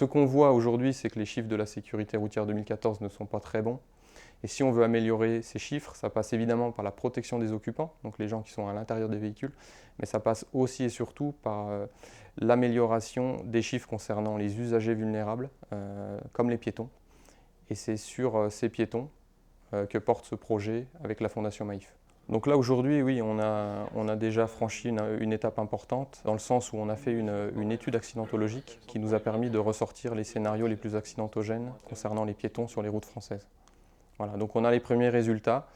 qu'on voit aujourd'hui, c'est que les chiffres de la sécurité routière 2014 ne sont pas très bons. Et si on veut améliorer ces chiffres, ça passe évidemment par la protection des occupants, donc les gens qui sont à l'intérieur des véhicules, mais ça passe aussi et surtout par l'amélioration des chiffres concernant les usagers vulnérables, comme les piétons. Et c'est sur ces piétons que porte ce projet avec la Fondation Maïf. Donc là aujourd'hui, oui, on a déjà franchi une étape importante, dans le sens où on a fait une étude accidentologique qui nous a permis de ressortir les scénarios les plus accidentogènes concernant les piétons sur les routes françaises. Voilà, donc on a les premiers résultats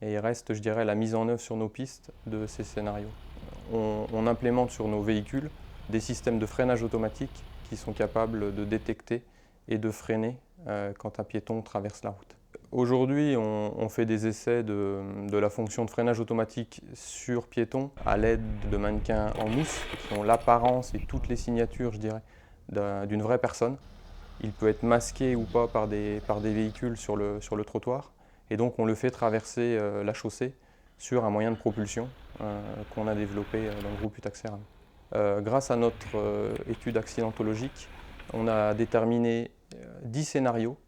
et il reste, je dirais, la mise en œuvre sur nos pistes de ces scénarios. On implémente sur nos véhicules des systèmes de freinage automatique qui sont capables de détecter et de freiner quand un piéton traverse la route. Aujourd'hui, on fait des essais de la fonction de freinage automatique sur piéton à l'aide de mannequins en mousse qui ont l'apparence et toutes les signatures, je dirais, d'une vraie personne. Il peut être masqué ou pas par des véhicules sur le trottoir. Et donc on le fait traverser la chaussée sur un moyen de propulsion qu'on a développé dans le groupe Utaxeram. Grâce à notre étude accidentologique, on a déterminé 10 scénarios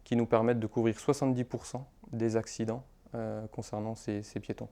qui nous permettent de couvrir 70% des accidents concernant ces piétons.